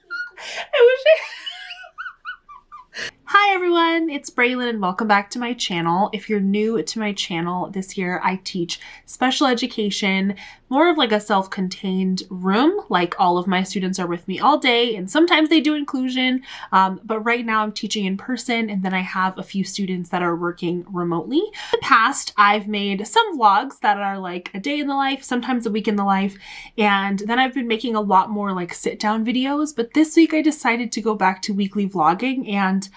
I wish Hi everyone, it's Braylon and welcome back to my channel. If you're new to my channel, this year I teach special education, more of like a self-contained room, like all of my students are with me all day and sometimes they do inclusion, but right now I'm teaching in person and then I have a few students that are working remotely. In the past, I've made some vlogs that are like a day in the life, sometimes a week in the life, and then I've been making a lot more like sit-down videos, but this week I decided to go back to weekly vlogging and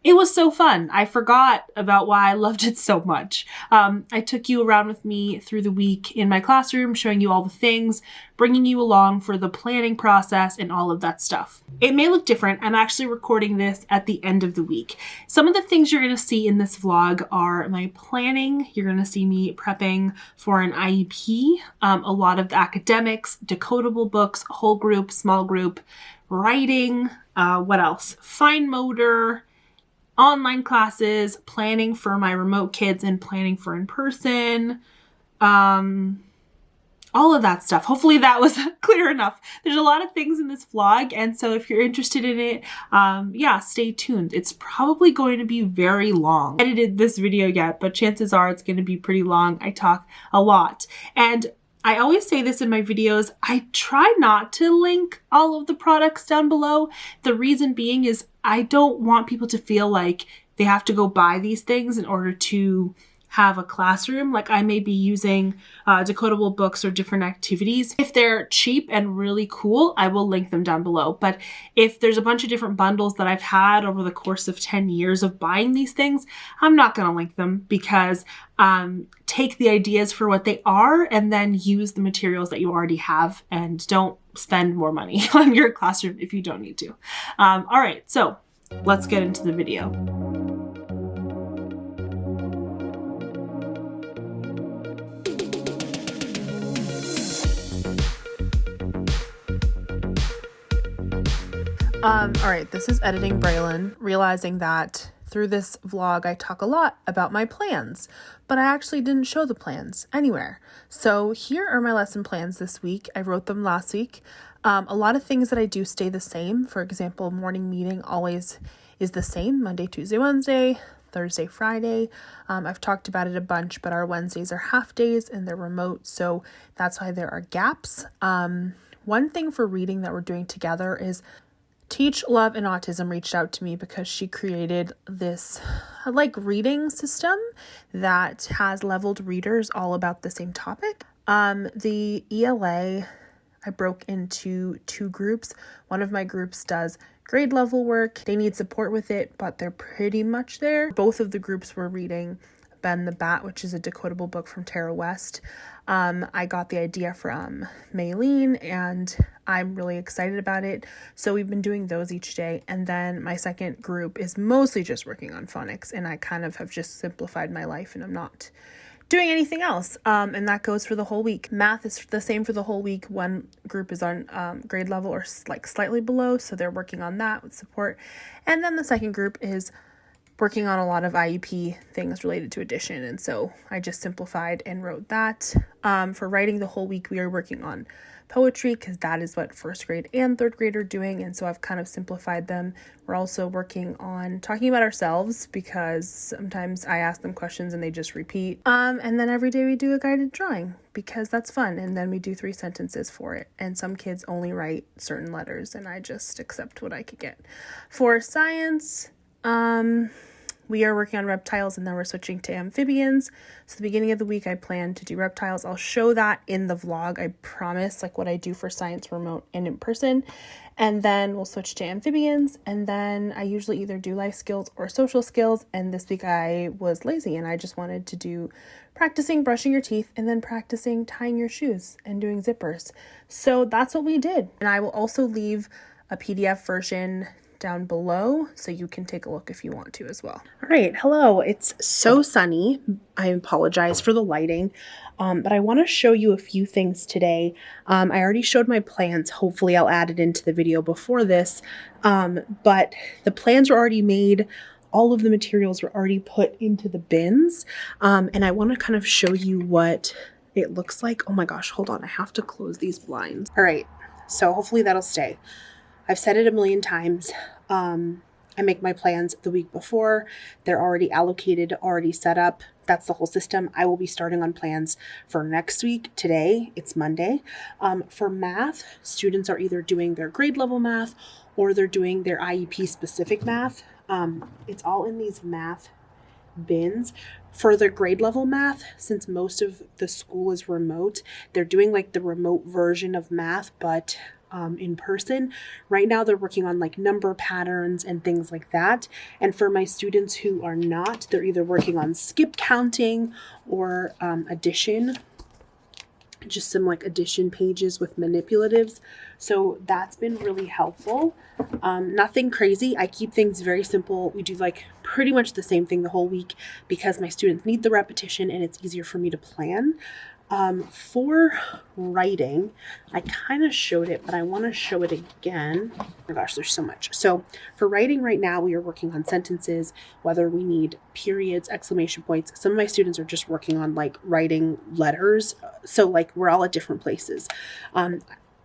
it was so fun. I forgot about why I loved it so much. I took you around with me through the week in my classroom, showing you all the things, bringing you along for the planning process and all of that stuff. It may look different. I'm actually recording this at the end of the week. Some of the things you're going to see in this vlog are my planning. You're going to see me prepping for an IEP, a lot of the academics, decodable books, whole group, small group, writing, what else? Fine motor, online classes, planning for my remote kids and planning for in-person, all of that stuff. Hopefully that was clear enough. There's a lot of things in this vlog, and so if you're interested in it, yeah, stay tuned. It's probably going to be very long. I haven't edited this video yet, but chances are it's going to be pretty long. I talk a lot. And I always say this in my videos, I try not to link all of the products down below. The reason being is I don't want people to feel like they have to go buy these things in order to have a classroom. Like I may be using decodable books or different activities. If they're cheap and really cool, I will link them down below. But if there's a bunch of different bundles that I've had over the course of 10 years of buying these things, I'm not going to link them because take the ideas for what they are and then use the materials that you already have and don't spend more money on your classroom if you don't need to. All right, so let's get into the video. All right, this is editing Braylon, realizing that through this vlog, I talk a lot about my plans, but I actually didn't show the plans anywhere. So here are my lesson plans this week. I wrote them last week. A lot of things that I do stay the same. For example, morning meeting always is the same, Monday, Tuesday, Wednesday, Thursday, Friday. I've talked about it a bunch, but our Wednesdays are half days and they're remote. So that's why there are gaps. One thing for reading that we're doing together is Teach, Love, and Autism reached out to me because she created this like reading system that has leveled readers all about the same topic. The ELA, I broke into two groups. One of my groups does grade level work. They need support with it, but they're pretty much there. Both of the groups were reading Ben the Bat, which is a decodable book from Tara West. I got the idea from Maylene and I'm really excited about it. So we've been doing those each day. And then my second group is mostly just working on phonics and I kind of have just simplified my life and I'm not doing anything else. And that goes for the whole week. Math is the same for the whole week. One group is on grade level or like slightly below. So they're working on that with support. And then the second group is working on a lot of IEP things related to addition. And so I just simplified and wrote that. For writing the whole week, we are working on poetry because that is what first grade and third grade are doing. And so I've kind of simplified them. We're also working on talking about ourselves because sometimes I ask them questions and they just repeat. And then every day we do a guided drawing because that's fun. And then we do 3 sentences for it. And some kids only write certain letters and I just accept what I could get. For science, we are working on reptiles and then we're switching to amphibians. So the beginning of the week, I plan to do reptiles. I'll show that in the vlog. I promise, like what I do for science remote and in person. And then we'll switch to amphibians. And then I usually either do life skills or social skills. And this week I was lazy and I just wanted to do practicing brushing your teeth and then practicing tying your shoes and doing zippers. So that's what we did. And I will also leave a PDF version down below so you can take a look if you want to as well. All right, hello. It's so sunny. I apologize for the lighting, but I want to show you a few things today. I already showed my plans. Hopefully I'll add it into the video before this, but the plans were already made. All of the materials were already put into the bins, and I want to kind of show you what it looks like. Oh my gosh, hold on. I have to close these blinds. All right, so hopefully that'll stay. I've said it a million times. I make my plans the week before. They're already allocated, already set up. That's the whole system. I will be starting on plans for next week. Today, it's Monday. For math, students are either doing their grade level math or they're doing their IEP specific math. It's all in these math bins. For the grade level math, since most of the school is remote, they're doing like the remote version of math, but in person. Right now they're working on like number patterns and things like that. And for my students who are not, they're either working on skip counting or addition, just some like addition pages with manipulatives. So that's been really helpful. Nothing crazy. I keep things very simple. We do like pretty much the same thing the whole week because my students need the repetition and it's easier for me to plan. For writing, I kind of showed it, but I want to show it again. Oh my gosh, there's so much. So for writing right now, we are working on sentences, whether we need periods, exclamation points. Some of my students are just working on like writing letters. So like we're all at different places.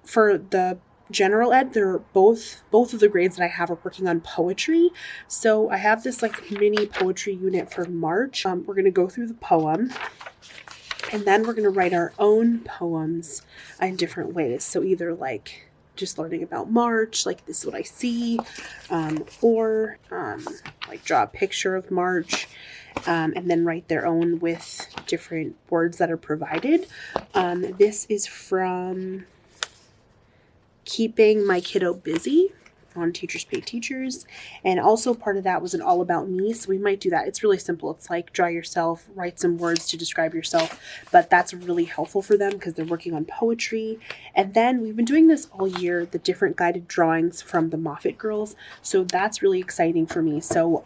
For the general ed, they're both of the grades that I have are working on poetry. So I have this like mini poetry unit for March. We're going to go through the poem. And then we're going to write our own poems in different ways. So either like just learning about March, like this is what I see, or like draw a picture of March, and then write their own with different words that are provided. This is from Keeping My Kiddo Busy on Teachers Pay Teachers. And also part of that was an all about me. So we might do that. It's really simple. It's like draw yourself, write some words to describe yourself, but that's really helpful for them because they're working on poetry. And then we've been doing this all year, the different guided drawings from the Moffat girls. So that's really exciting for me. So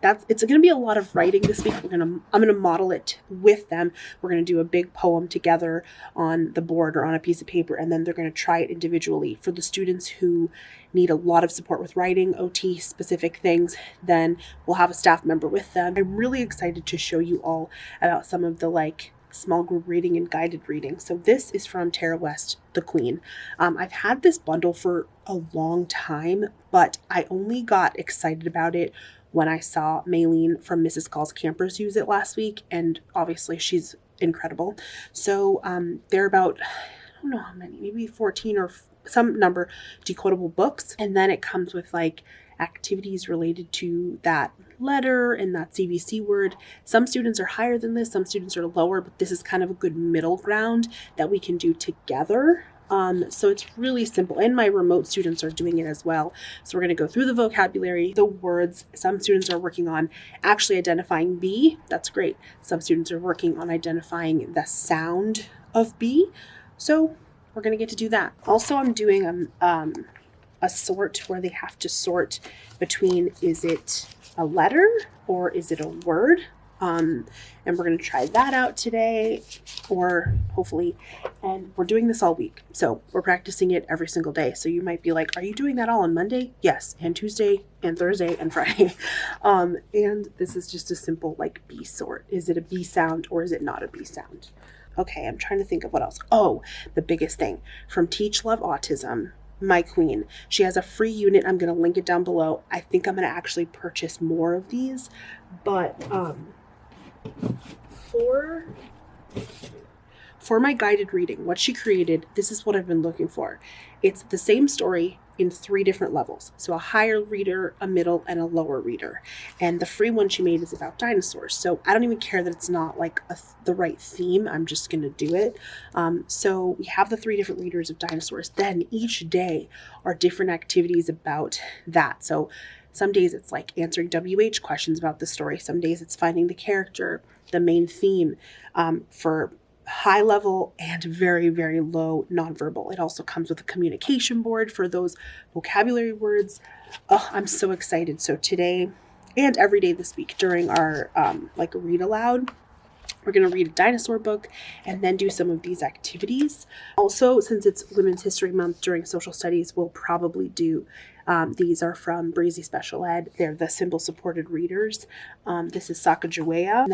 it's going to be a lot of writing this week. I'm going to model it with them. We're going to do a big poem together on the board or on a piece of paper, and then they're going to try it individually. For the students who need a lot of support with writing, OT specific things, then we'll have a staff member with them. I'm really excited to show you all about some of the like small group reading and guided reading. So this is from Tara West, The Queen. I've had this bundle for a long time, but I only got excited about it when I saw Maylene from Mrs. Call's Campers use it last week, and obviously she's incredible. So they're about, I don't know how many, maybe 14 or some number decodable books, and then it comes with like activities related to that letter and that CVC word. Some students are higher than this, some students are lower, but this is kind of a good middle ground that we can do together. So it's really simple, and my remote students are doing it as well. So we're going to go through the vocabulary, the words. Some students are working on actually identifying B. That's great. Some students are working on identifying the sound of B. So we're going to get to do that. Also, I'm doing a sort where they have to sort between, is it a letter or is it a word? And we're going to try that out today, or hopefully, and we're doing this all week. So we're practicing it every single day. So you might be like, are you doing that all on Monday? Yes. And Tuesday and Thursday and Friday. And this is just a simple like B sort. Is it a B sound or is it not a B sound? Okay, I'm trying to think of what else. Oh, the biggest thing from Teach Love Autism, my queen. She has a free unit. I'm going to link it down below. I think I'm going to actually purchase more of these, but for my guided reading, what she created, this is what I've been looking for. It's the same story in 3 different levels. So a higher reader, a middle, and a lower reader. And the free one she made is about dinosaurs. So I don't even care that it's not like the right theme. I'm just going to do it. So we have the 3 different readers of dinosaurs. Then each day are different activities about that. So some days it's like answering WH questions about the story. Some days it's finding the character, the main theme, for high level and very, very low nonverbal. It also comes with a communication board for those vocabulary words. Oh, I'm so excited. So today and every day this week during our like read aloud, we're going to read a dinosaur book and then do some of these activities. Also, since it's Women's History Month during social studies, we'll probably do, these are from Breezy Special Ed. They're the symbol supported readers. This is Sacagawea. And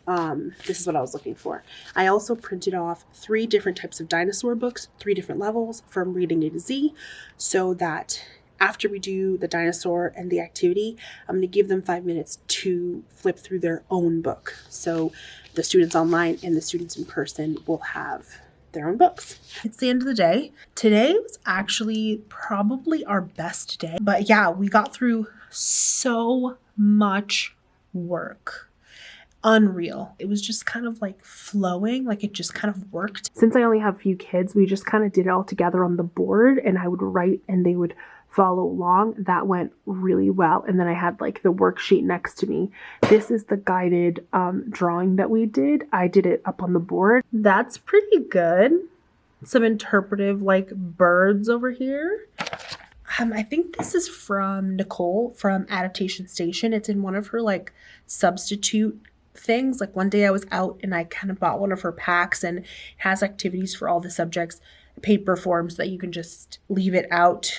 then this is what I was looking for. I also printed off 3 different types of dinosaur books, 3 different levels from reading A to Z, so that after we do the dinosaur and the activity, I'm going to give them 5 minutes to flip through their own book. So the students online and the students in person will have their own books. It's the end of the day. Today was actually probably our best day. But yeah, we got through so much work. Unreal. It was just kind of like flowing, like it just kind of worked. Since I only have a few kids, we just kind of did it all together on the board, and I would write and they would follow along. That went really well. And then I had like the worksheet next to me. This is the guided drawing that we did. I did it up on the board. That's pretty good. Some interpretive like birds over here. I think this is from Nicole from Adaptation Station. It's in one of her like substitute things. Like one day I was out and I kind of bought one of her packs, and it has activities for all the subjects, paper forms that you can just leave it out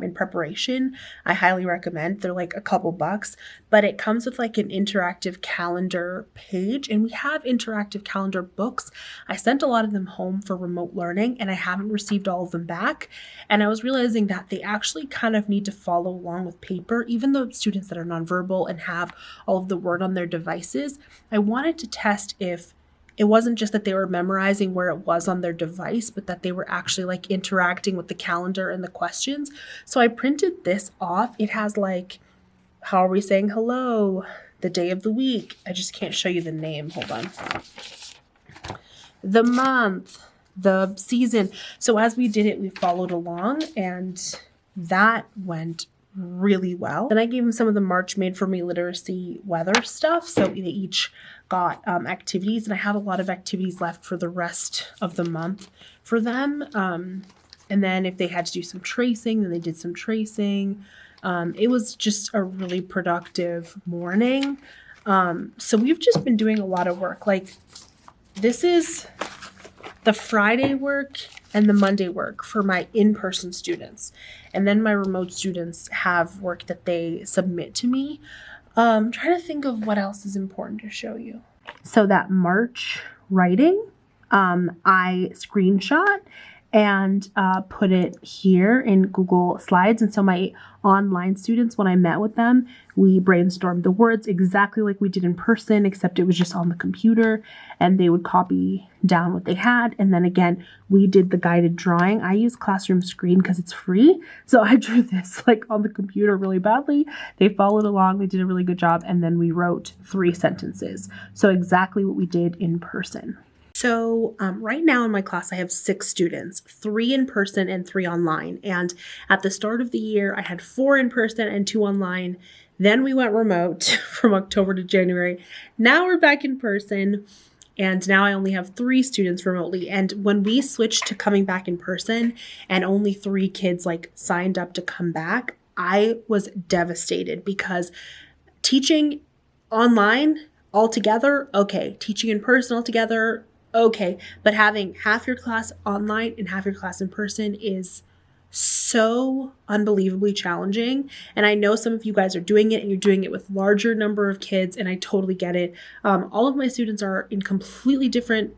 in preparation. I highly recommend. They're like a couple bucks, but it comes with like an interactive calendar page, and we have interactive calendar books. I sent a lot of them home for remote learning, and I haven't received all of them back. And I was realizing that they actually kind of need to follow along with paper, even though students that are nonverbal and have all of the word on their devices. I wanted to test if it wasn't just that they were memorizing where it was on their device, but that they were actually like interacting with the calendar and the questions. So I printed this off. It has like, how are we saying hello? The day of the week. I just can't show you the name. Hold on. The month, the season. So as we did it, we followed along, and that went really well. Then I gave them some of the March Made For Me literacy weather stuff. So they each got activities, and I have a lot of activities left for the rest of the month for them. And then if they had to do some tracing, then they did some tracing. It was just a really productive morning. So we've just been doing a lot of work. Like this is the Friday work and the Monday work for my in-person students. And then my remote students have work that they submit to me. Trying to think of what else is important to show you. So that March writing, I screenshot and put it here in Google Slides. And so my online students, when I met with them, we brainstormed the words exactly like we did in person, except it was just on the computer, and they would copy down what they had. And then again, we did the guided drawing. I use Classroom Screen because it's free. So I drew this like on the computer really badly. They followed along. They did a really good job. And then we wrote 3 sentences. So exactly what we did in person. So right now in my class, I have 6 students, 3 in person and 3 online. And at the start of the year, I had 4 in person and 2 online. Then we went remote from October to January. Now we're back in person. And now I only have 3 students remotely. And when we switched to coming back in person and only 3 kids like signed up to come back, I was devastated because teaching online altogether, okay. Teaching in person altogether, okay, but having half your class online and half your class in person is so unbelievably challenging. And I know some of you guys are doing it, and you're doing it with larger number of kids, and I totally get it. All of my students are in completely different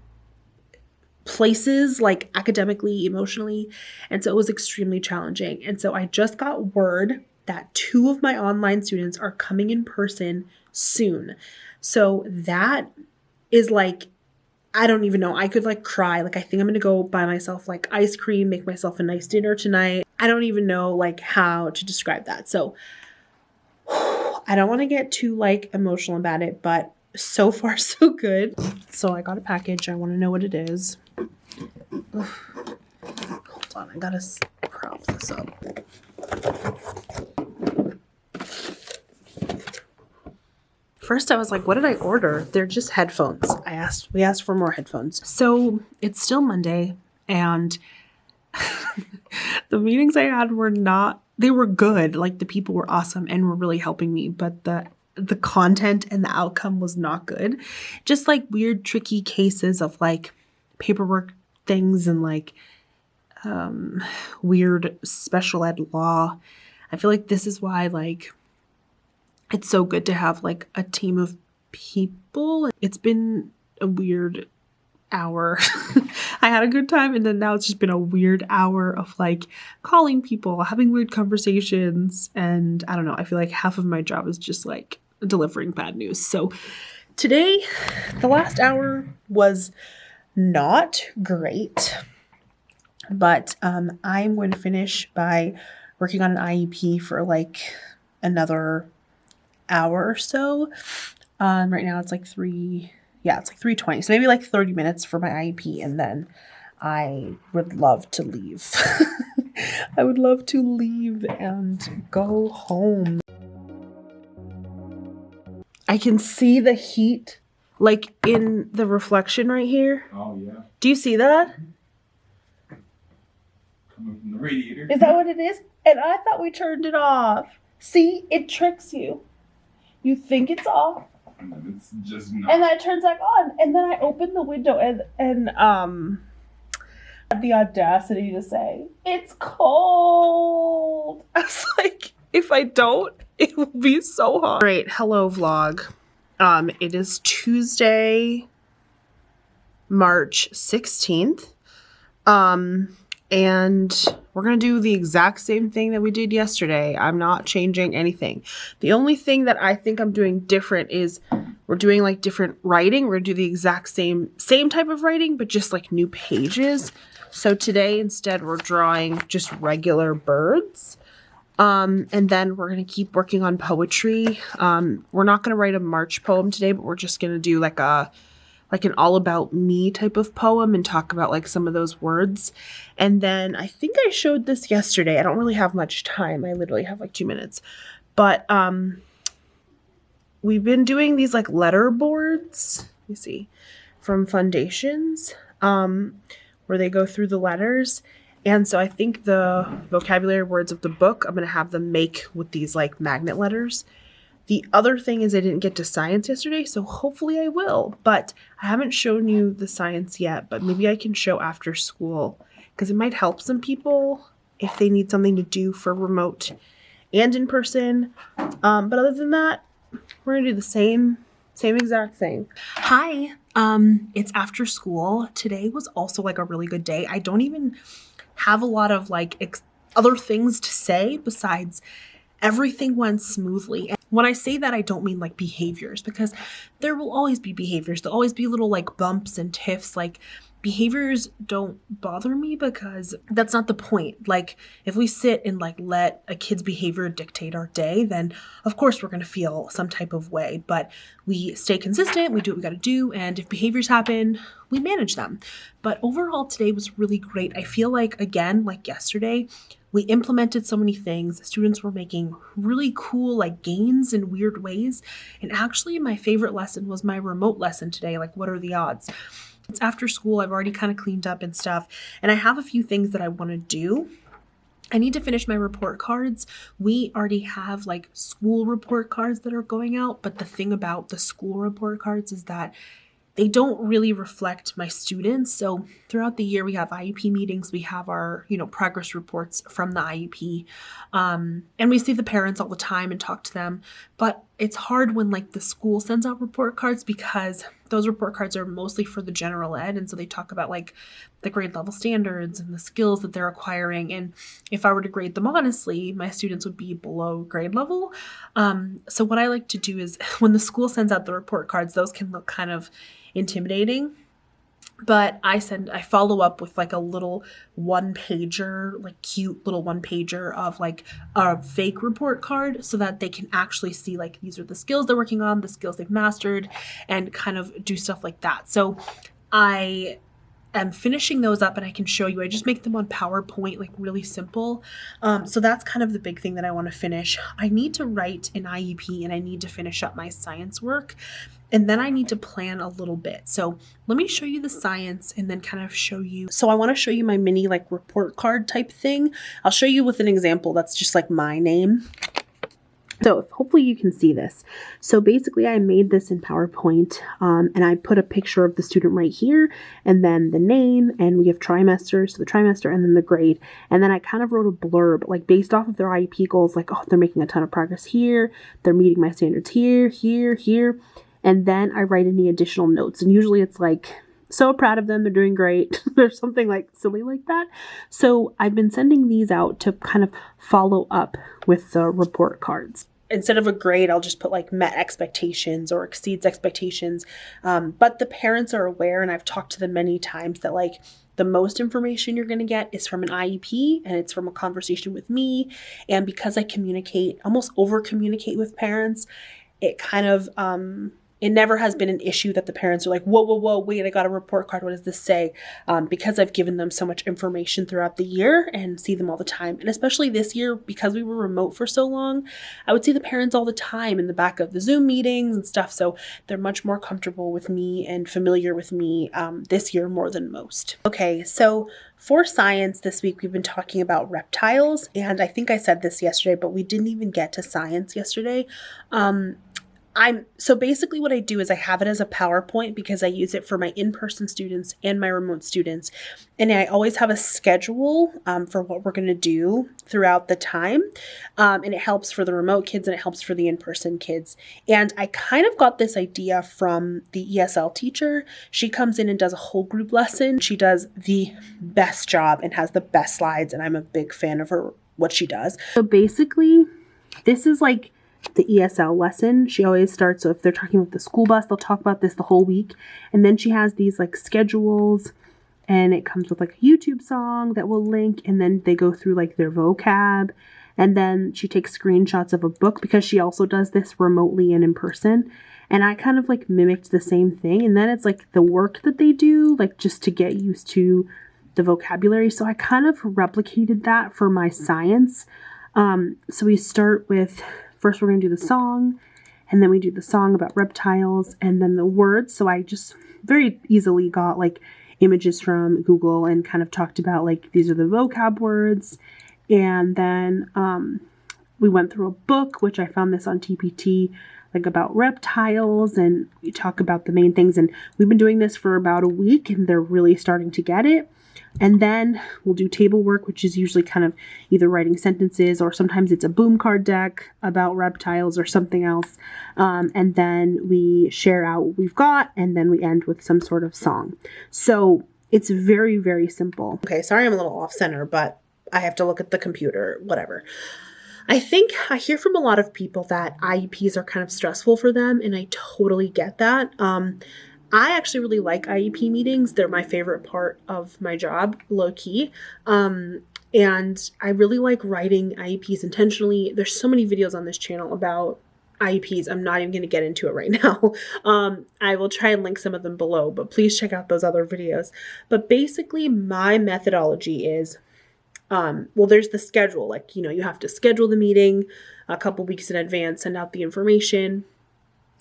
places, like academically, emotionally, and so it was extremely challenging. And so I just got word that 2 of my online students are coming in person soon. So that is like, I don't even know. I could like cry. Like I think I'm going to go buy myself like ice cream, make myself a nice dinner tonight. I don't even know like how to describe that. So I don't want to get too like emotional about it, but so far so good. So I got a package. I want to know what it is. Ugh. Hold on. I got to prop this up. First, I was like, what did I order? They're just headphones. We asked for more headphones. So it's still Monday, and the meetings I had they were good. Like the people were awesome and were really helping me, but the content and the outcome was not good. Just like weird, tricky cases of like paperwork things and like weird special ed law. I feel like this is why like it's so good to have like a team of people. It's been a weird hour. I had a good time, and then now it's just been a weird hour of like calling people, having weird conversations, and I don't know, I feel like half of my job is just like delivering bad news. So today, the last hour was not great, but I'm going to finish by working on an IEP for like another hour or so. Right now it's like 3:20. So maybe like 30 minutes for my IEP, and then I would love to leave. I would love to leave and go home. I can see the heat like in the reflection right here. Oh yeah. Do you see that? Coming from the radiator. Is that what it is? And I thought we turned it off. See, it tricks you. You think it's off. And then it's just not. And then it turns back on. And then I open the window and had the audacity to say, it's cold. I was like, if I don't, it will be so hot. Great. Hello, vlog. It is Tuesday, March 16th. And we're going to do the exact same thing that we did yesterday. I'm not changing anything. The only thing that I think I'm doing different is we're doing like different writing. We're going to do the exact same type of writing, but just like new pages. So today instead we're drawing just regular birds. And then we're going to keep working on poetry. We're not going to write a March poem today, but we're just going to do like an all about me type of poem and talk about like some of those words. And then I think I showed this yesterday. I don't really have much time. I literally have like 2 minutes, but, we've been doing these like letter boards, you see, from Foundations, where they go through the letters. And so I think the vocabulary words of the book, I'm going to have them make with these like magnet letters. The other thing is I didn't get to science yesterday, so hopefully I will. But I haven't shown you the science yet, but maybe I can show after school because it might help some people if they need something to do for remote and in person. But other than that, we're going to do the same exact thing. Hi, it's after school. Today was also like a really good day. I don't even have a lot of like other things to say besides everything went smoothly. And when I say that, I don't mean like behaviors, because there will always be behaviors. There'll always be little like bumps and tiffs. Like behaviors don't bother me because that's not the point. Like if we sit and like let a kid's behavior dictate our day, then of course we're going to feel some type of way, but we stay consistent. We do what we got to do. And if behaviors happen, we manage them. But overall today was really great. I feel like, again, like yesterday, we implemented so many things. The students were making really cool like gains in weird ways. And actually my favorite lesson was my remote lesson today. Like, what are the odds? It's after school. I've already kind of cleaned up and stuff. And I have a few things that I want to do. I need to finish my report cards. We already have like school report cards that are going out. But the thing about the school report cards is that they don't really reflect my students. So throughout the year, we have IEP meetings. We have our, progress reports from the IEP. And we see the parents all the time and talk to them. But it's hard when like the school sends out report cards because those report cards are mostly for the general ed. And so they talk about like the grade level standards and the skills that they're acquiring. And if I were to grade them honestly, my students would be below grade level. So what I like to do is when the school sends out the report cards, those can look kind of intimidating, but I follow up with like a little one-pager, like cute little one-pager of like a fake report card so that they can actually see like these are the skills they're working on, the skills they've mastered, and kind of do stuff like that. So I am finishing those up and I can show you. I just make them on PowerPoint, like really simple. So that's kind of the big thing that I want to finish. I need to write an IEP and I need to finish up my science work. And then I need to plan a little bit. So let me show you the science and then kind of show you. So I want to show you my mini like report card type thing. I'll show you with an example that's just like my name. So hopefully you can see this. So basically I made this in PowerPoint and I put a picture of the student right here and then the name, and we have trimesters, so the trimester and then the grade. And then I kind of wrote a blurb like based off of their IEP goals, like, oh, they're making a ton of progress here. They're meeting my standards here, here, here. And then I write any additional notes. And usually it's like so proud of them. They're doing great. There's something like silly like that. So I've been sending these out to kind of follow up with the report cards. Instead of a grade, I'll just put like met expectations or exceeds expectations. But the parents are aware, and I've talked to them many times, that like the most information you're going to get is from an IEP, and it's from a conversation with me. And because I communicate, almost over communicate with parents, it kind of, it never has been an issue that the parents are like, whoa, wait, I got a report card. What does this say? Because I've given them so much information throughout the year and see them all the time. And especially this year, because we were remote for so long, I would see the parents all the time in the back of the Zoom meetings and stuff. So they're much more comfortable with me and familiar with me this year more than most. Okay, so for science this week, we've been talking about reptiles. And I think I said this yesterday, but we didn't even get to science yesterday. So basically what I do is I have it as a PowerPoint because I use it for my in-person students and my remote students. And I always have a schedule for what we're going to do throughout the time. And it helps for the remote kids and it helps for the in-person kids. And I kind of got this idea from the ESL teacher. She comes in and does a whole group lesson. She does the best job and has the best slides. And I'm a big fan of her, what she does. So basically, this is like the ESL lesson. She always starts, so if they're talking about the school bus, they'll talk about this the whole week. And then she has these like schedules, and it comes with like a YouTube song that will link, and then they go through like their vocab. And then she takes screenshots of a book because she also does this remotely and in person. And I kind of like mimicked the same thing. And then it's like the work that they do, like just to get used to the vocabulary. So I kind of replicated that for my science. So we start with, first we're going to do the song, and then we do the song about reptiles, and then the words. So I just very easily got like images from Google and kind of talked about like, these are the vocab words. And then we went through a book, which I found this on TPT, like about reptiles, and we talk about the main things. And we've been doing this for about a week, and they're really starting to get it. And then we'll do table work, which is usually kind of either writing sentences, or sometimes it's a boom card deck about reptiles or something else. And then we share out what we've got, and then we end with some sort of song. So it's very, very simple. Okay, sorry I'm a little off center, but I have to look at the computer, whatever. I think I hear from a lot of people that IEPs are kind of stressful for them, and I totally get that. I actually really like IEP meetings. They're my favorite part of my job, low key. And I really like writing IEPs intentionally. There's so many videos on this channel about IEPs. I'm not even going to get into it right now. I will try and link some of them below, but please check out those other videos. But basically my methodology is, well, there's the schedule. Like, you have to schedule the meeting a couple weeks in advance, send out the information.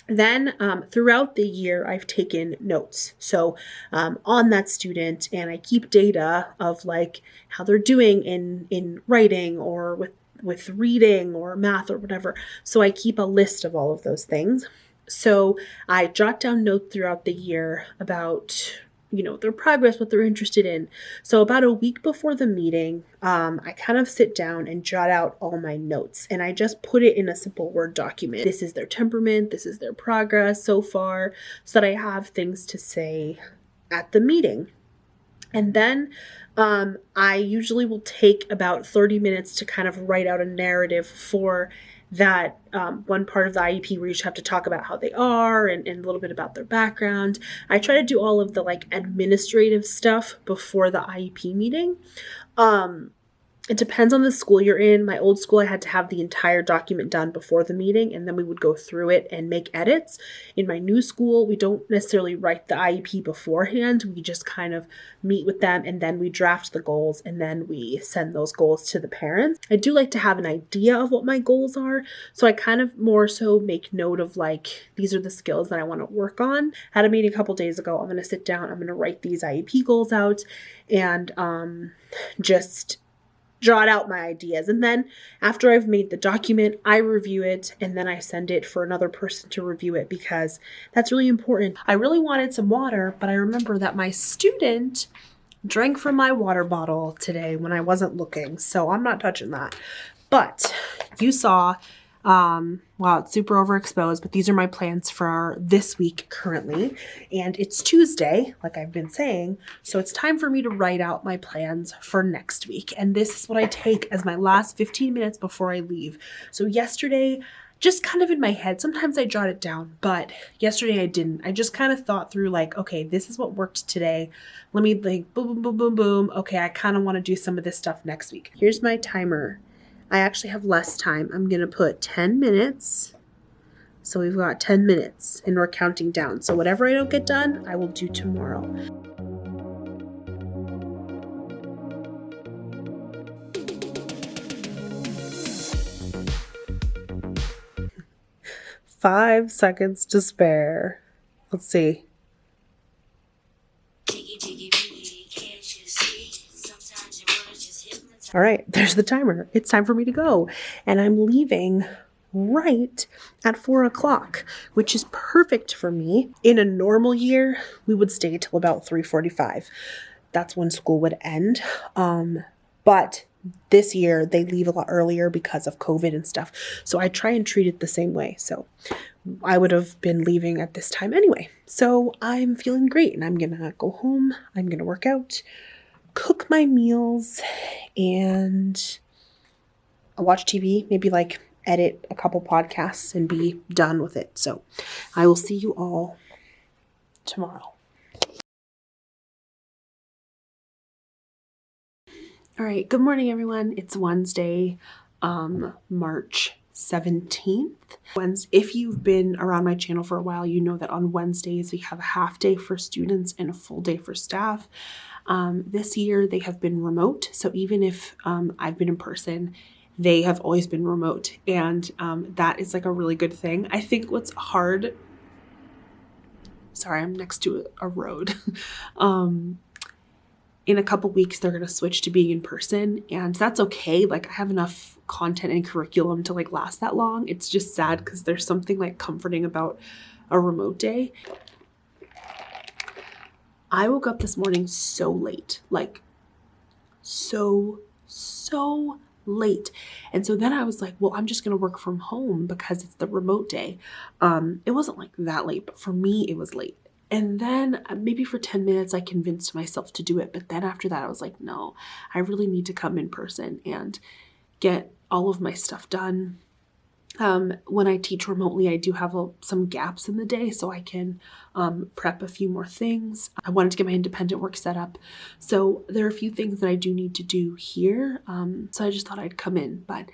Then throughout the year, I've taken notes. So on that student, and I keep data of like how they're doing in writing or with reading or math or whatever. So I keep a list of all of those things. So I jot down notes throughout the year about their progress, what they're interested in. So about a week before the meeting, I kind of sit down and jot out all my notes, and I just put it in a simple Word document. This is their temperament, this is their progress so far, so that I have things to say at the meeting. And then I usually will take about 30 minutes to kind of write out a narrative for that one part of the IEP where you just have to talk about how they are and a little bit about their background. I try to do all of the like administrative stuff before the IEP meeting. It depends on the school you're in. My old school, I had to have the entire document done before the meeting, and then we would go through it and make edits. In my new school, we don't necessarily write the IEP beforehand. We just kind of meet with them, and then we draft the goals, and then we send those goals to the parents. I do like to have an idea of what my goals are, so I kind of more so make note of like, these are the skills that I want to work on. I had a meeting a couple days ago. I'm going to sit down, I'm going to write these IEP goals out, and just jot out my ideas. And then after I've made the document, I review it, and then I send it for another person to review it, because that's really important. I really wanted some water, but I remember that my student drank from my water bottle today when I wasn't looking, so I'm not touching that. But you saw Wow, it's super overexposed, but these are my plans for this week currently. And it's Tuesday, like I've been saying, so it's time for me to write out my plans for next week. And this is what I take as my last 15 minutes before I leave. So yesterday, just kind of in my head, sometimes I jot it down, but yesterday I didn't. I just kind of thought through like, okay, this is what worked today. Let me like boom, boom, boom, boom, boom. Okay, I kind of want to do some of this stuff next week. Here's my timer. I actually have less time. I'm going to put 10 minutes. So we've got 10 minutes and we're counting down. So whatever I don't get done, I will do tomorrow. Five seconds to spare. Let's see. All right, there's the timer. It's time for me to go. And I'm leaving right at 4 o'clock, which is perfect for me. In a normal year, we would stay till about 3:45. That's when school would end. But this year they leave a lot earlier because of COVID and stuff. So I try and treat it the same way. So I would have been leaving at this time anyway. So I'm feeling great and I'm going to go home. I'm going to work out, cook my meals, and I'll watch TV, maybe like edit a couple podcasts and be done with it. So I will see you all tomorrow. All right. Good morning, everyone. It's Wednesday, March 17th. If you've been around my channel for a while, you know that on Wednesdays we have a half day for students and a full day for staff. This year they have been remote. So even if I've been in person, they have always been remote. And that is like a really good thing. I think what's hard, sorry, I'm next to a road. In a couple weeks, they're going to switch to being in person, and that's okay. Like I have enough content and curriculum to like last that long. It's just sad because there's something like comforting about a remote day. I woke up this morning so late, like so late. And so then I was like, well, I'm just going to work from home because it's the remote day. It wasn't like that late, but for me, it was late. And then maybe for 10 minutes, I convinced myself to do it. But then after that, I was like, no, I really need to come in person and get all of my stuff done. When I teach remotely, I do have some gaps in the day so I can prep a few more things. I wanted to get my independent work set up. So there are a few things that I do need to do here. So I just thought I'd come in, but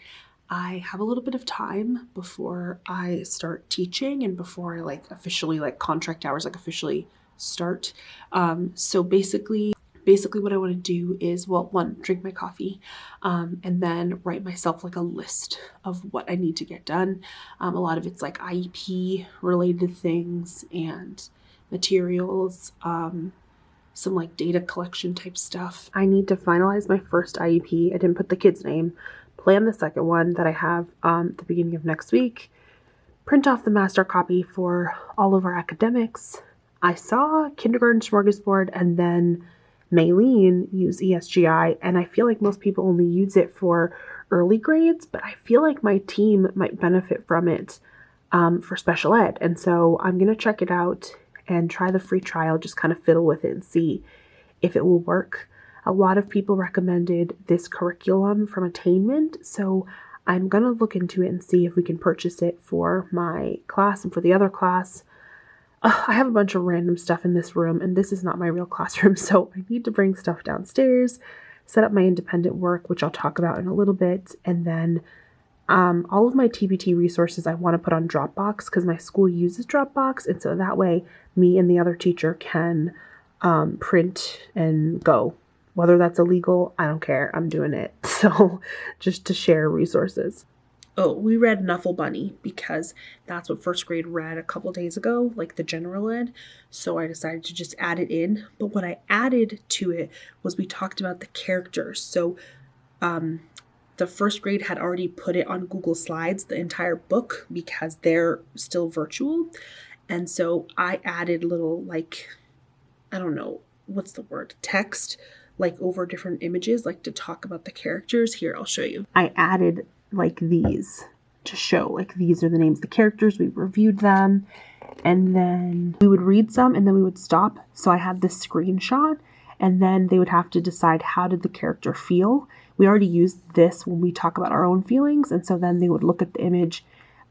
I have a little bit of time before I start teaching and before I like officially like contract hours like officially start. So basically what I want to do is, well, one, drink my coffee, and then write myself like a list of what I need to get done. A lot of it's like IEP related things and materials, some like data collection type stuff. I need to finalize my first IEP. I didn't put the kid's name. Plan the second one that I have at the beginning of next week. Print off the master copy for all of our academics. I saw Kindergarten Smorgasbord and then Maylene use ESGI, and I feel like most people only use it for early grades, but I feel like my team might benefit from it for special ed. And so I'm going to check it out and try the free trial, just kind of fiddle with it and see if it will work. A lot of people recommended this curriculum from Attainment, so I'm going to look into it and see if we can purchase it for my class and for the other class. I have a bunch of random stuff in this room, and this is not my real classroom, so I need to bring stuff downstairs, set up my independent work, which I'll talk about in a little bit, and then all of my TBT resources I want to put on Dropbox because my school uses Dropbox, and so that way me and the other teacher can print and go. Whether that's illegal, I don't care. I'm doing it. So just to share resources. Oh, we read Nuffle Bunny because that's what first grade read a couple days ago, like the general ed. So I decided to just add it in. But what I added to it was we talked about the characters. So the first grade had already put it on Google Slides, the entire book, because they're still virtual. And so I added little, like, I don't know, what's the word? Text, like over different images, like to talk about the characters. Here, I'll show you. I added like these to show, like, these are the names of the characters, we reviewed them, and then we would read some and then we would stop. So I had this screenshot, and then they would have to decide, how did the character feel? We already used this when we talk about our own feelings, and so then they would look at the image,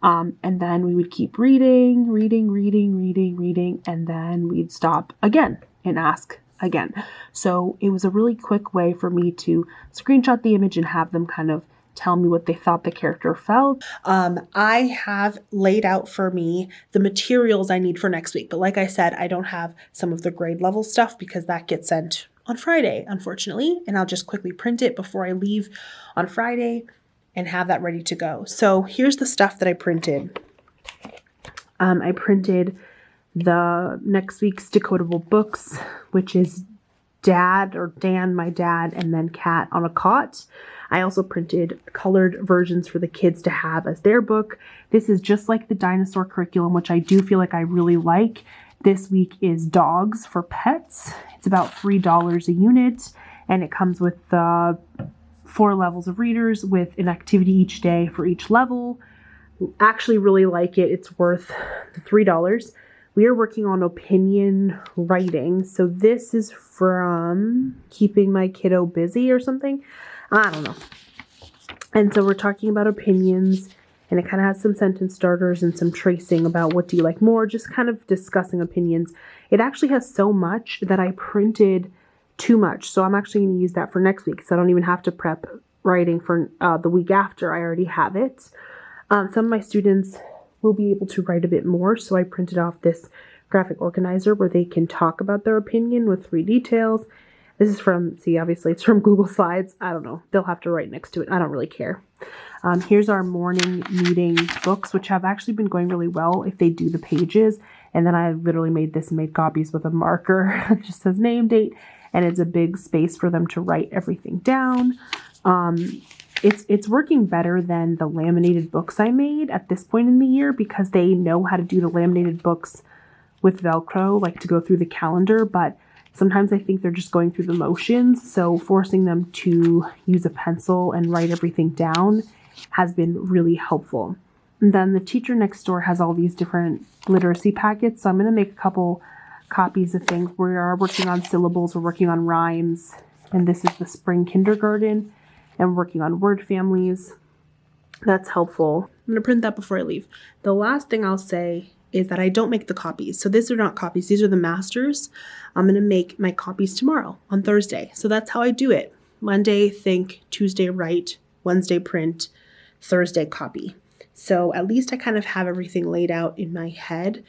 and then we would keep reading, and then we'd stop again and ask again. So it was a really quick way for me to screenshot the image and have them kind of tell me what they thought the character felt. I have laid out for me the materials I need for next week. But like I said, I don't have some of the grade level stuff because that gets sent on Friday, unfortunately. And I'll just quickly print it before I leave on Friday and have that ready to go. So here's the stuff that I printed. I printed the next week's decodable books, which is Dad or Dan, my dad, and then Cat on a Cot. I also printed colored versions for the kids to have as their book. This is just like the dinosaur curriculum, which I do feel like I really like. This week is Dogs for Pets. It's about $3 a unit, and it comes with 4 levels of readers with an activity each day for each level. Actually really like it. It's worth the $3. We are working on opinion writing. So this is from Keeping My Kiddo Busy or something. I don't know. And so we're talking about opinions, and it kind of has some sentence starters and some tracing about what do you like more, just kind of discussing opinions. It actually has so much that I printed too much. So I'm actually going to use that for next week, so I don't even have to prep writing for the week after. I already have it. Some of my students will be able to write a bit more, so I printed off this graphic organizer where they can talk about their opinion with 3 details. This is from, obviously it's from Google Slides. I don't know. They'll have to write next to it. I don't really care. Here's our morning meeting books, which have actually been going really well if they do the pages. And then I literally made copies with a marker. It just says name, date, and it's a big space for them to write everything down. It's working better than the laminated books I made at this point in the year because they know how to do the laminated books with Velcro, like to go through the calendar, but sometimes I think they're just going through the motions, so forcing them to use a pencil and write everything down has been really helpful. And then the teacher next door has all these different literacy packets, so I'm going to make a couple copies of things. We are working on syllables, we're working on rhymes, and this is the spring kindergarten, and we're working on word families. That's helpful. I'm going to print that before I leave. The last thing I'll say is that I don't make the copies. So these are not copies. These are the masters. I'm going to make my copies tomorrow on Thursday. So that's how I do it. Monday, think, Tuesday, write, Wednesday, print, Thursday, copy. So at least I kind of have everything laid out in my head.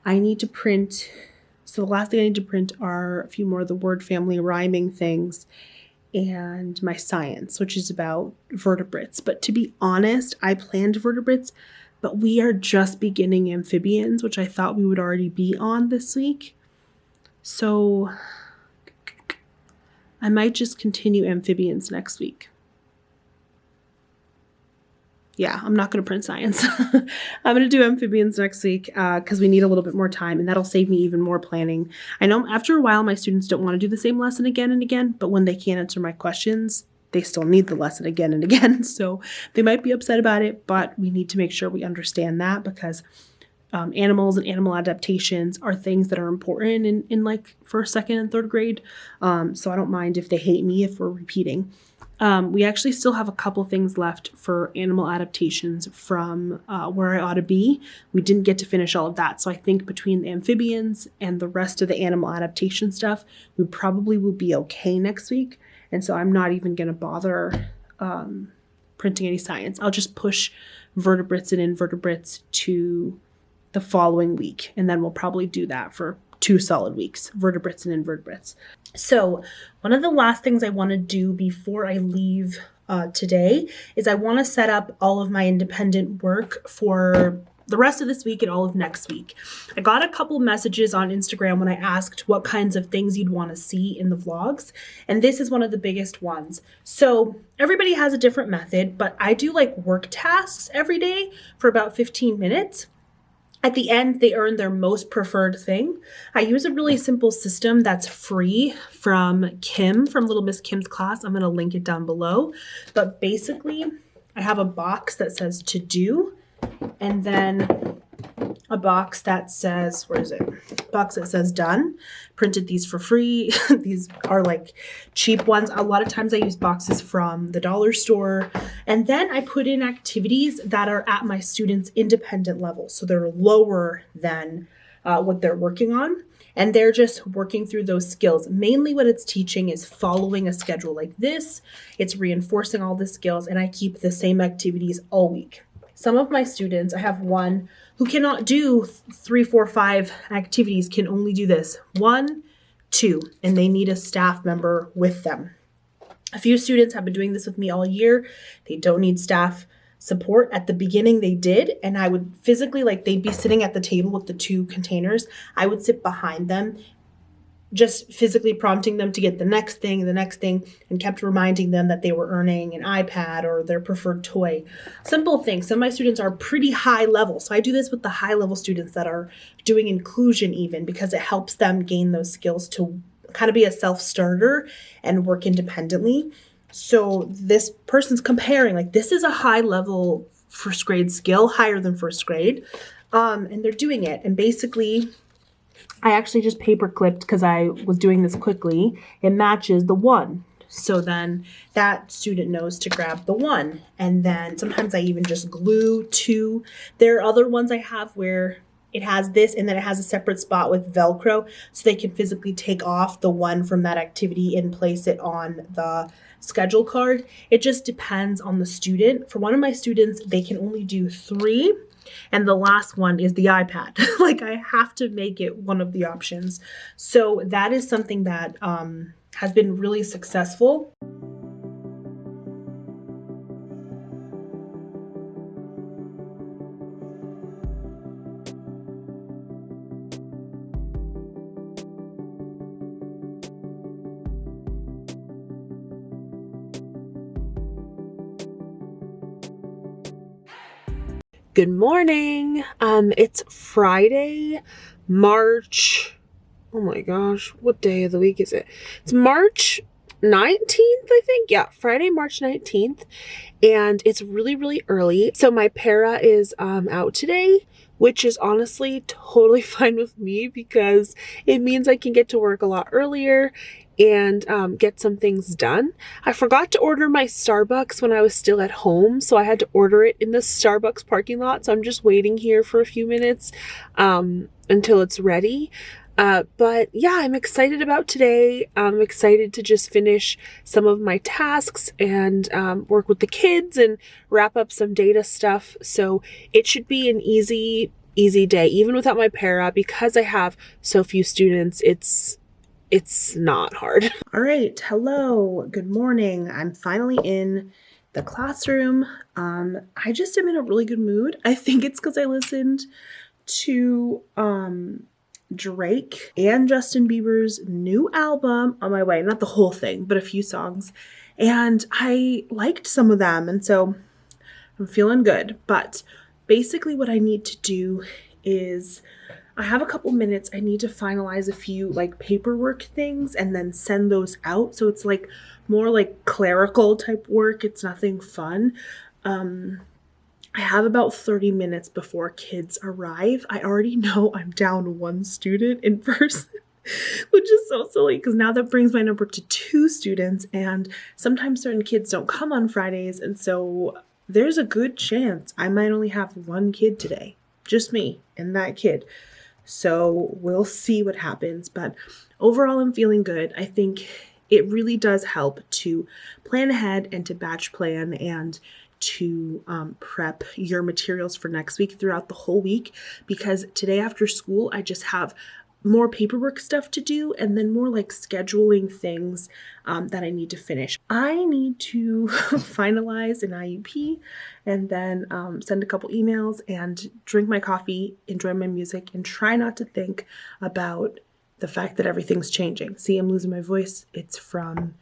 I need to print. So the last thing I need to print are a few more of the word family rhyming things and my science, which is about vertebrates. But to be honest, I planned vertebrates, but we are just beginning amphibians, which I thought we would already be on this week. So I might just continue amphibians next week. Yeah, I'm not going to print science. I'm going to do amphibians next week because we need a little bit more time, and that'll save me even more planning. I know after a while my students don't want to do the same lesson again and again, but when they can't answer my questions, they still need the lesson again and again. So they might be upset about it, but we need to make sure we understand that because animals and animal adaptations are things that are important in like first, second, and third grade. So I don't mind if they hate me if we're repeating. We actually still have a couple things left for animal adaptations from Where I Ought to Be. We didn't get to finish all of that. So I think between the amphibians and the rest of the animal adaptation stuff, we probably will be okay next week. And so I'm not even going to bother printing any science. I'll just push vertebrates and invertebrates to the following week. And then we'll probably do that for 2 solid weeks, vertebrates and invertebrates. So one of the last things I want to do before I leave today is I want to set up all of my independent work for the rest of this week and all of next week. I got a couple messages on Instagram when I asked what kinds of things you'd want to see in the vlogs, and this is one of the biggest ones. So everybody has a different method, but I do like work tasks every day for about 15 minutes. At the end, they earn their most preferred thing. I use a really simple system that's free from Kim, from Little Miss Kim's class. I'm going to link it down below. But basically, I have a box that says to do, and then a box that says, where is it? Box that says done. Printed these for free. These are like cheap ones. A lot of times I use boxes from the dollar store. And then I put in activities that are at my students' independent level. So they're lower than what they're working on. And they're just working through those skills. Mainly what it's teaching is following a schedule like this. It's reinforcing all the skills, and I keep the same activities all week. Some of my students, I have one who cannot do 3, 4, 5 activities, can only do this 1, 2, and they need a staff member with them. A few students have been doing this with me all year. They don't need staff support. At the beginning they did, and I would physically, like, they'd be sitting at the table with the 2 containers. I would sit behind them, just physically prompting them to get the next thing, and kept reminding them that they were earning an iPad or their preferred toy. Simple things. Some of my students are pretty high level. So I do this with the high level students that are doing inclusion even, because it helps them gain those skills to kind of be a self-starter and work independently. So this person's comparing, like, this is a high level first grade skill, higher than first grade. And they're doing it. And basically, I actually just paper clipped, because I was doing this quickly. It matches the 1. So then that student knows to grab the 1. And then sometimes I even just glue 2. There are other ones I have where it has this, and then it has a separate spot with Velcro, so they can physically take off the 1 from that activity and place it on the schedule card. It just depends on the student. For one of my students, they can only do 3. And the last one is the iPad. Like, I have to make it one of the options. So that is something that has been really successful. Good morning. It's Friday, March. Oh my gosh, what day of the week is it? It's March 19th, I think. Yeah, Friday, March 19th. And it's really, really early. So my para is out today, which is honestly totally fine with me, because it means I can get to work a lot earlier and get some things done. I forgot to order my Starbucks when I was still at home, so I had to order it in the Starbucks parking lot. So I'm just waiting here for a few minutes until it's ready. But yeah, I'm excited about today. I'm excited to just finish some of my tasks and work with the kids and wrap up some data stuff. So it should be an easy day, even without my para, because I have so few students. It's not hard. All right. Hello. Good morning. I'm finally in the classroom. I just am in a really good mood. I think it's because I listened to Drake and Justin Bieber's new album on my way. Not the whole thing, but a few songs. And I liked some of them. And so I'm feeling good. But basically what I need to do is, I have a couple minutes. I need to finalize a few like paperwork things and then send those out. So it's like more like clerical type work. It's nothing fun. I have about 30 minutes before kids arrive. I already know I'm down 1 student in person, which is so silly, because now that brings my number to 2 students, and sometimes certain kids don't come on Fridays. And so there's a good chance I might only have 1 kid today, just me and that kid. So we'll see what happens. But overall, I'm feeling good. I think it really does help to plan ahead and to batch plan and to prep your materials for next week throughout the whole week, because today after school, I just have more paperwork stuff to do, and then more like scheduling things that I need to finish. I need to finalize an IEP, and then send a couple emails and drink my coffee, enjoy my music, and try not to think about the fact that everything's changing. See, I'm losing my voice. It's from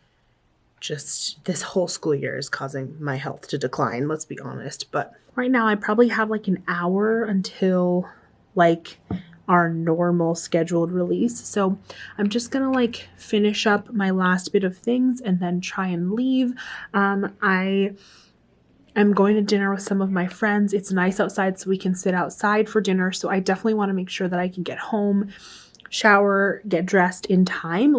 just this whole school year is causing my health to decline, let's be honest. But right now I probably have like an hour until like our normal scheduled release. So I'm just gonna like finish up my last bit of things and then try and leave. I I'm going to dinner with some of my friends. It's nice outside, so we can sit outside for dinner. So I definitely want to make sure that I can get home, shower, get dressed in time,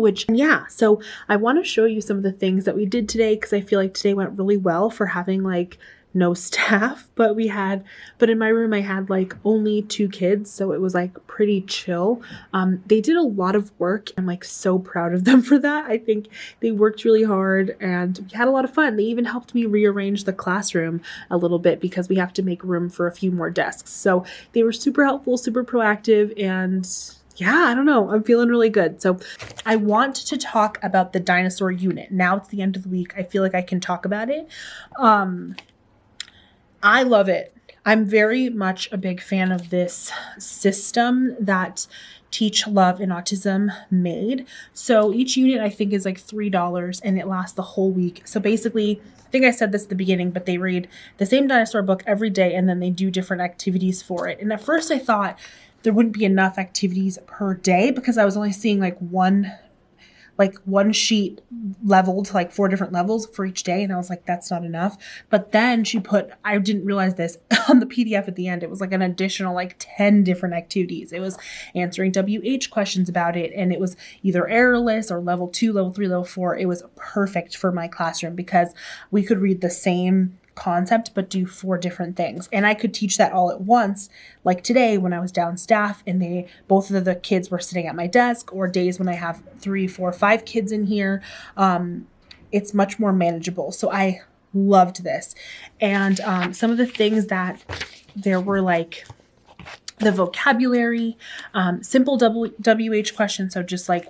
so I want to show you some of the things that we did today, because I feel like today went really well for having like no staff, but in my room I had like only 2 kids, so it was like pretty chill. They did a lot of work. I'm like so proud of them for that. I think they worked really hard and we had a lot of fun. They even helped me rearrange the classroom a little bit because we have to make room for a few more desks. So they were super helpful, super proactive, and yeah, I don't know. I'm feeling really good. So I want to talk about the dinosaur unit. Now it's the end of the week. I feel like I can talk about it. I love it. I'm very much a big fan of this system that Teach Love and Autism made. So each unit I think is like $3 and it lasts the whole week. So basically, I think I said this at the beginning, but they read the same dinosaur book every day and then they do different activities for it. And at first I thought there wouldn't be enough activities per day because I was only seeing like one sheet leveled to like 4 different levels for each day. And I was like, that's not enough. But then I didn't realize this on the PDF at the end, it was like an additional like 10 different activities. It was answering WH questions about it. And it was either errorless or level 2, level 3, level 4. It was perfect for my classroom because we could read the same concept but do 4 different things, and I could teach that all at once, like today when I was down staff and both of the kids were sitting at my desk, or days when I have 3, 4, 5 kids in here. It's much more manageable, so I loved this. And some of the things that there were, like the vocabulary, simple WH questions, so just like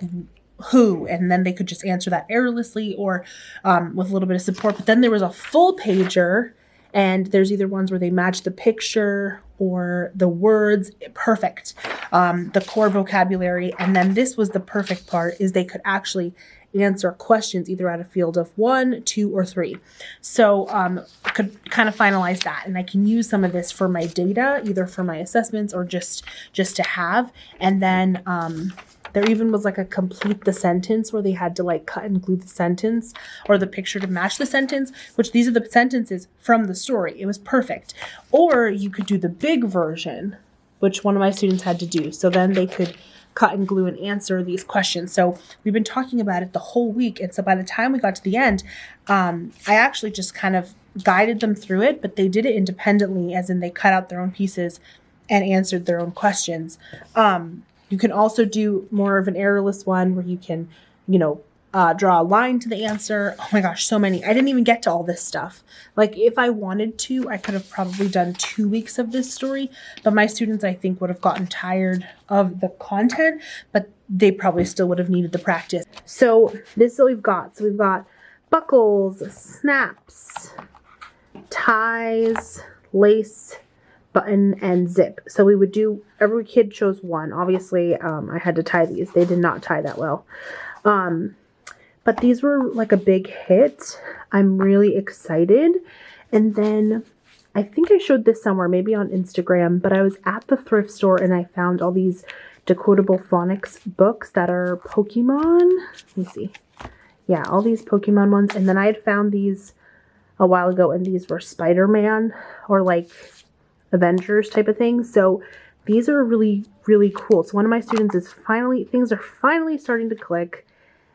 who, and then they could just answer that errorlessly or with a little bit of support. But then there was a full pager, and there's either ones where they match the picture or the words. Perfect. The core vocabulary. And then this was the perfect part, is they could actually answer questions either out of field of 1, 2, or 3. So I could kind of finalize that, and I can use some of this for my data, either for my assessments or just to have. And then there even was like a complete the sentence where they had to like cut and glue the sentence or the picture to match the sentence, which these are the sentences from the story. It was perfect. Or you could do the big version, which one of my students had to do. So then they could cut and glue and answer these questions. So we've been talking about it the whole week. And so by the time we got to the end, I actually just kind of guided them through it, but they did it independently, as in they cut out their own pieces and answered their own questions. You can also do more of an errorless one where you can, draw a line to the answer. Oh my gosh, so many. I didn't even get to all this stuff. Like if I wanted to, I could have probably done 2 weeks of this story, but my students, I think, would have gotten tired of the content, but they probably still would have needed the practice. So this is what we've got. So we've got buckles, snaps, ties, lace, button, and zip. So we would do, every kid chose one. Obviously, I had to tie these. They did not tie that well. But these were like a big hit. I'm really excited. And then I think I showed this somewhere, maybe on Instagram, but I was at the thrift store and I found all these decodable phonics books that are Pokemon. Let me see. Yeah, all these Pokemon ones. And then I had found these a while ago, and these were Spider-Man or like Avengers type of thing. So these are really, really cool. So one of my students things are finally starting to click.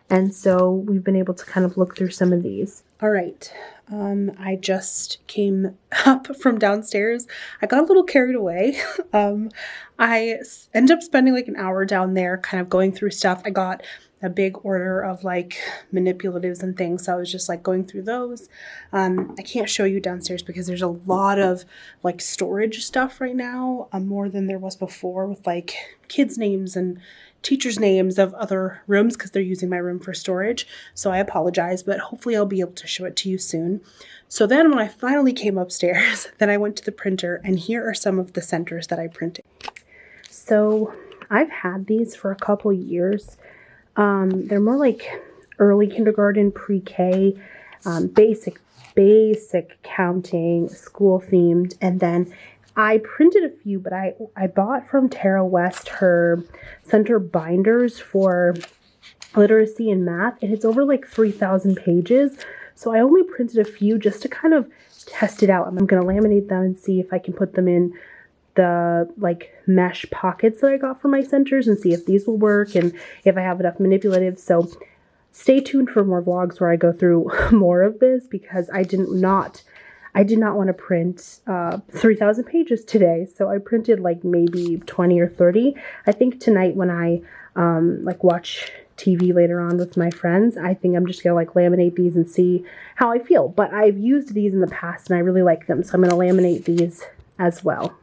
And so we've been able to kind of look through some of these. All right. I just came up from downstairs. I got a little carried away. I ended up spending like an hour down there kind of going through stuff. I got a big order of like manipulatives and things. So I was just like going through those. I can't show you downstairs because there's a lot of like storage stuff right now, more than there was before, with like kids' names and teachers' names of other rooms because they're using my room for storage. So I apologize, but hopefully I'll be able to show it to you soon. So then when I finally came upstairs, then I went to the printer, and here are some of the centers that I printed. So I've had these for a couple years. They're more like early kindergarten, pre-K, basic counting, school themed. And then I printed a few, but I bought from Tara West her center binders for literacy and math, and it's over like 3,000 pages. So I only printed a few just to kind of test it out. I'm going to laminate them and see if I can put them in the like mesh pockets that I got for my centers and see if these will work and if I have enough manipulatives. So stay tuned for more vlogs where I go through more of this, because I did not want to print 3,000 pages today. So I printed like maybe 20 or 30. I think tonight when I like watch TV later on with my friends, I think I'm just gonna like laminate these and see how I feel. But I've used these in the past and I really like them, so I'm gonna laminate these as well.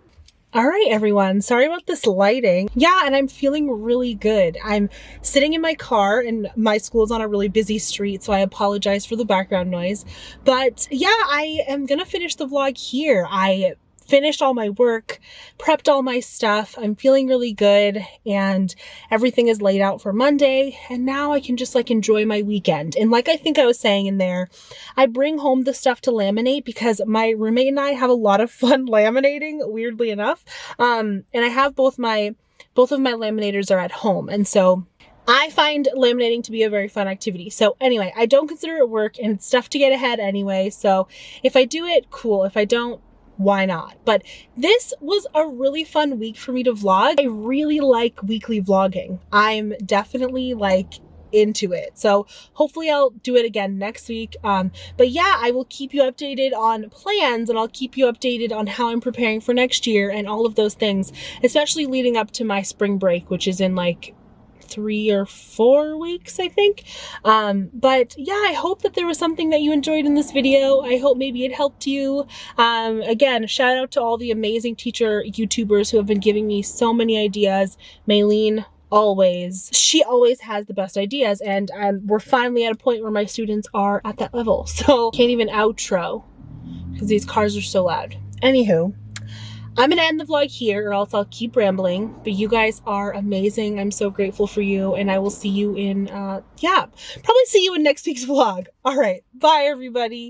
All right, everyone. Sorry about this lighting. Yeah, and I'm feeling really good. I'm sitting in my car and my school's on a really busy street, so I apologize for the background noise. But yeah, I am gonna finish the vlog here. I finished all my work, prepped all my stuff. I'm feeling really good and everything is laid out for Monday. And now I can just like enjoy my weekend. And like I think I was saying in there, I bring home the stuff to laminate because my roommate and I have a lot of fun laminating, weirdly enough. And I have both of my laminators are at home. And so I find laminating to be a very fun activity. So anyway, I don't consider it work and it's stuff to get ahead anyway. So if I do it, cool. If I don't, why not? But this was a really fun week for me to vlog. I really like weekly vlogging. I'm definitely like into it. So hopefully I'll do it again next week. But yeah, I will keep you updated on plans and I'll keep you updated on how I'm preparing for next year and all of those things, especially leading up to my spring break, which is in like 3 or 4 weeks, I think. But yeah, I hope that there was something that you enjoyed in this video. I hope maybe it helped you. Again, shout out to all the amazing teacher YouTubers who have been giving me so many ideas. Maylene, she always has the best ideas, and we're finally at a point where my students are at that level. So can't even outro because these cars are so loud. Anywho, I'm gonna end the vlog here or else I'll keep rambling, but you guys are amazing. I'm so grateful for you and I will see you in, probably see you in next week's vlog. All right, bye everybody.